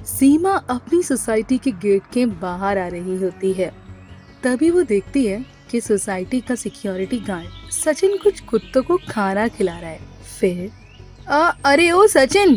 सीमा अपनी सोसाइटी के गेट के बाहर आ रही होती है। तभी वो देखती है कि सोसाइटी का सिक्योरिटी गार्ड सचिन कुछ कुत्तों को खाना खिला रहा है। फिर अरे ओ सचिन,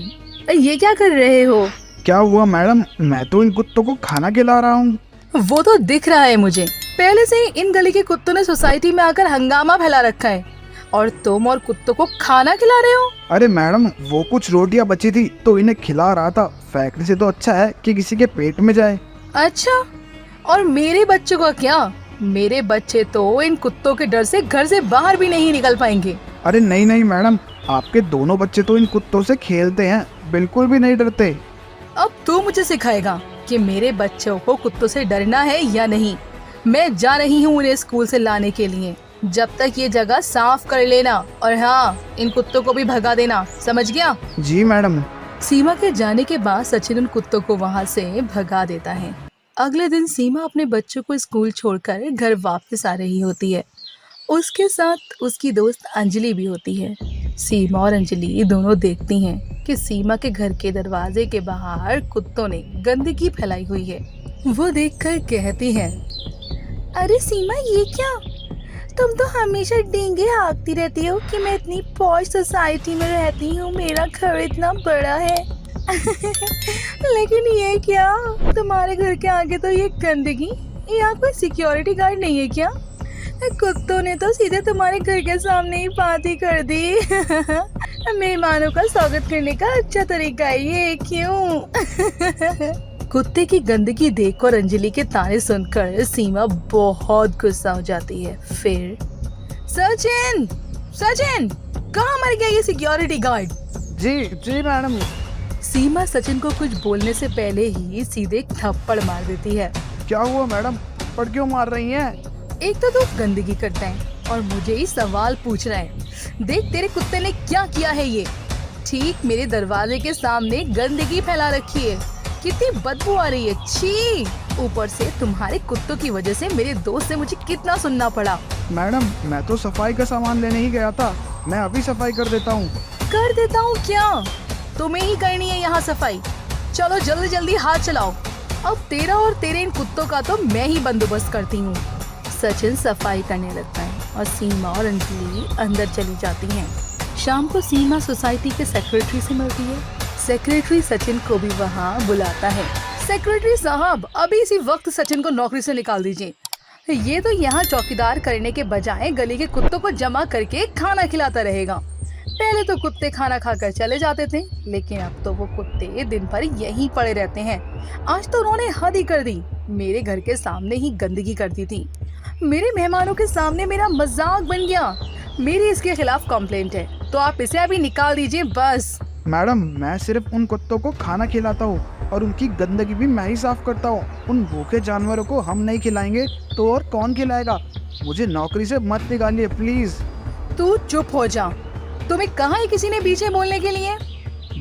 ये क्या कर रहे हो? क्या हुआ मैडम? मैं तो इन कुत्तों को खाना खिला रहा हूँ। वो तो दिख रहा है मुझे। पहले से ही इन गली के कुत्तों ने सोसाइटी में आकर हंगामा फैला रखा है और तुम और कुत्तों को खाना खिला रहे हो। अरे मैडम, वो कुछ रोटियां बची थी तो इन्हें खिला रहा था। फेंकने से तो अच्छा है कि किसी के पेट में जाए। अच्छा, और मेरे बच्चों का क्या? मेरे बच्चे तो इन कुत्तों के डर से घर से बाहर भी नहीं निकल पाएंगे। अरे नहीं नहीं मैडम, आपके दोनों बच्चे तो इन कुत्तों से खेलते हैं, बिल्कुल भी नहीं डरते। अब तू मुझे सिखाएगा कि मेरे बच्चों को कुत्तों से डरना है या नहीं। मैं जा रही हूँ उन्हें स्कूल से लाने के लिए। जब तक ये जगह साफ कर लेना, और हाँ, इन कुत्तों को भी भगा देना, समझ गया? जी मैडम। सीमा के जाने के बाद सचिन उन कुत्तों को वहाँ से भगा देता है। अगले दिन सीमा अपने बच्चों को स्कूल छोड़कर घर वापस आ रही होती है। उसके साथ उसकी दोस्त अंजलि भी होती है। सीमा और अंजलि दोनों देखती हैं कि सीमा के घर के दरवाजे के बाहर कुत्तों ने गंदगी फैलाई हुई है। वो देखकर कहती हैं, अरे सीमा, ये क्या? तुम तो हमेशा डींगे हाँकती रहती हो कि मैं इतनी पॉश सोसाइटी में रहती हूँ, मेरा घर इतना बड़ा है। लेकिन ये क्या? तुम्हारे घर के आगे तो ये गंदगी, यहाँ कोई सिक्योरिटी गार्ड नहीं है क्या? कुत्तों ने तो सीधे तुम्हारे घर के सामने ही पार्टी कर दी। मेहमानों का स्वागत करने का अच्छा तरीका है ये, क्यों? कुत्ते की गंदगी देखकर अंजलि के ताने सुनकर सीमा बहुत गुस्सा हो जाती है। फिर सचिन, सचिन, कहाँ मर गया ये सिक्योरिटी गार्ड? जी जी मैडम। सीमा सचिन को कुछ बोलने से पहले ही सीधे एक थप्पड़ मार देती है। क्या हुआ मैडम? पड़ क्यों मार रही हैं? एक तो तू गंदगी करता है और मुझे ही सवाल पूछ रहा है। देख तेरे कुत्ते ने क्या किया है ये। ठीक मेरे दरवाजे के सामने गंदगी फैला रखी है, कितनी बदबू आ रही है, छी। ऊपर से तुम्हारे कुत्तों की वजह से मेरे दोस्त से मुझे कितना सुनना पड़ा। मैडम, मैं तो सफाई का सामान लेने ही गया था, मैं अभी सफाई कर देता हूँ। कर देता हूँ क्या? तुम्हें ही करनी है यहाँ सफाई। चलो जल्दी जल्दी हाथ चलाओ। अब तेरा और तेरे इन कुत्तों का तो मैं ही बंदोबस्त करती हूँ। सचिन सफाई करने लगता है और सीमा और अंजलि अंदर चली जाती हैं। शाम को सीमा सोसाइटी के सेक्रेटरी से मिलती है। सेक्रेटरी सचिन को भी वहाँ बुलाता है। सेक्रेटरी साहब, अभी इसी वक्त सचिन को नौकरी से निकाल दीजिए। ये तो यहाँ चौकीदार करने के बजाय गली के कुत्तों को जमा करके खाना खिलाता रहेगा। पहले तो कुत्ते खाना खाकर चले जाते थे, लेकिन अब तो वो कुत्ते दिन भर यहीं पड़े रहते हैं। आज तो उन्होंने हद ही कर दी, मेरे घर के सामने ही गंदगी कर दी थी। मेरे मेहमानों के सामने मेरा मजाक बन गया। मेरी इसके खिलाफ कंप्लेंट है, तो आप इसे अभी निकाल दीजिए बस। मैडम, मैं सिर्फ उन कुत्तों को खाना खिलाता हूँ और उनकी गंदगी भी मैं ही साफ करता हूँ। उन भूखे जानवरों को हम नहीं खिलाएंगे तो और कौन खिलाएगा? मुझे नौकरी से मत निकालिए प्लीज। तू चुप हो जा। तुम्हें कहा है किसी ने पीछे बोलने के लिए?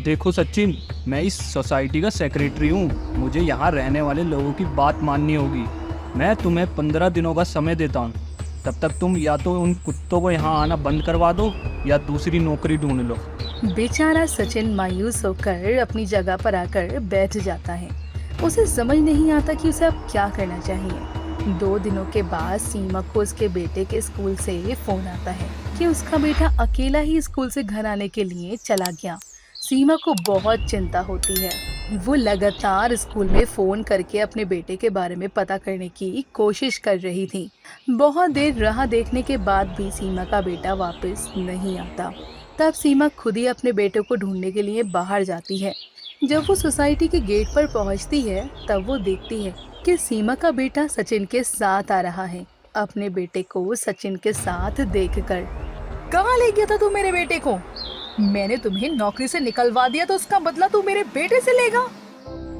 देखो सचिन, मैं इस सोसाइटी का सेक्रेटरी हूँ। मुझे यहाँ रहने वाले लोगों की बात माननी होगी। मैं तुम्हें 15 दिनों का समय देता हूँ। तब तक तुम या तो उन कुत्तों को यहाँ आना बंद करवा दो या दूसरी नौकरी ढूंढ लो। बेचारा सचिन मायूस होकर अपनी जगह पर आकर बैठ जाता है। उसे समझ नहीं आता कि उसे अब क्या करना चाहिए। 2 दिनों के बाद सीमा को उसके बेटे के स्कूल से फोन आता है कि उसका बेटा अकेला ही स्कूल से घर आने के लिए चला गया। सीमा को बहुत चिंता होती है। वो लगातार स्कूल में फोन करके अपने बेटे के बारे में पता करने की कोशिश कर रही थी। बहुत देर राह देखने के बाद भी सीमा का बेटा वापस नहीं आता। तब सीमा खुद ही अपने बेटे को ढूंढने के लिए बाहर जाती है। जब वो सोसाइटी के गेट पर पहुंचती है, तब वो देखती है कि सीमा का बेटा सचिन के साथ आ रहा है। अपने बेटे को सचिन के साथ देखकर, कहाँ ले गया था तू मेरे बेटे को? मैंने तुम्हें नौकरी से निकलवा दिया तो उसका बदला तू मेरे बेटे से लेगा?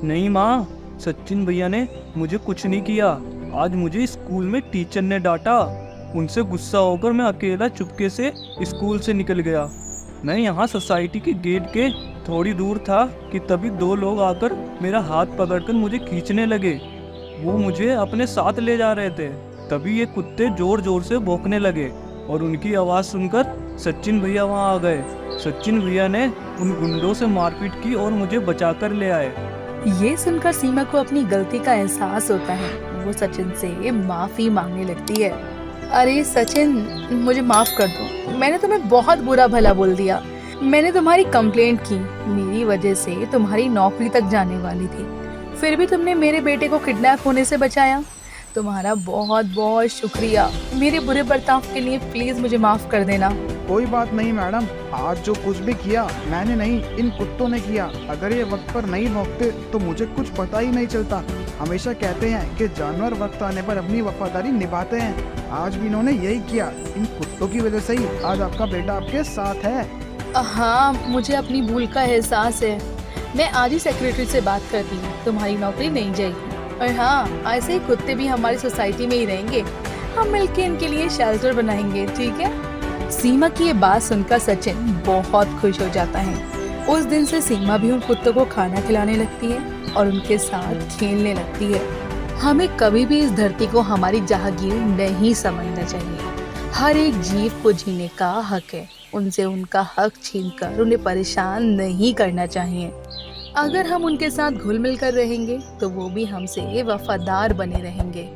नहीं माँ, सचिन भैया ने मुझे कुछ नहीं किया। आज मुझे स्कूल में टीचर ने डांटा। उनसे गुस्सा होकर मैं अकेला चुपके से स्कूल से निकल गया। मैं यहाँ सोसाइटी के गेट के थोड़ी दूर था कि तभी 2 लोग आकर मेरा हाथ पकड़कर मुझे खींचने लगे। वो मुझे अपने साथ ले जा रहे थे। तभी ये कुत्ते जोर जोर से भौंकने लगे और उनकी आवाज़ सुनकर सचिन भैया वहाँ आ गए। सचिन भैया ने उन गुंडों से मारपीट की और मुझे बचाकर ले आए। ये सुनकर सीमा को अपनी गलती का एहसास होता है। वो सचिन से माफी मांगने लगती है। अरे सचिन, मुझे माफ कर दो, मैंने तुम्हें बहुत बुरा भला बोल दिया। मैंने तुम्हारी कंप्लेंट की, मेरी वजह से तुम्हारी नौकरी तक जाने वाली थी, फिर भी तुमने मेरे बेटे को किडनैप होने से बचाया। तुम्हारा बहुत बहुत शुक्रिया। मेरे बुरे बर्ताव के लिए प्लीज मुझे माफ कर देना। कोई बात नहीं मैडम, आज जो कुछ भी किया मैंने नहीं, इन कुत्तों ने किया। अगर ये वक्त पर नहीं भौंकते तो मुझे कुछ पता ही नहीं चलता। हमेशा कहते हैं कि जानवर वक्त आने पर अपनी वफादारी निभाते हैं। आज भी इन्होंने यही किया। इन कुत्तों की वजह से ही आज आपका बेटा आपके साथ है। हाँ, मुझे अपनी भूल का एहसास है। मैं आज ही सेक्रेटरी से बात करती हूँ, तुम्हारी नौकरी नहीं जाएगी। और हाँ, ऐसे ही कुत्ते भी हमारी सोसाइटी में ही रहेंगे। हम मिलके इनके लिए शेल्टर बनाएंगे, ठीक है? सीमा की ये बात सुनकर सचिन बहुत खुश हो जाता है। उस दिन से सीमा भी उन कुत्तों को खाना खिलाने लगती है और उनके साथ खेलने लगती है। हमें कभी भी इस धरती को हमारी जहांगीर नहीं समझना चाहिए। हर एक जीव को जीने का हक है। उनसे उनका हक छीनकर उन्हें परेशान नहीं करना चाहिए। अगर हम उनके साथ घुल मिल कर रहेंगे तो वो भी हमसे वफादार बने रहेंगे।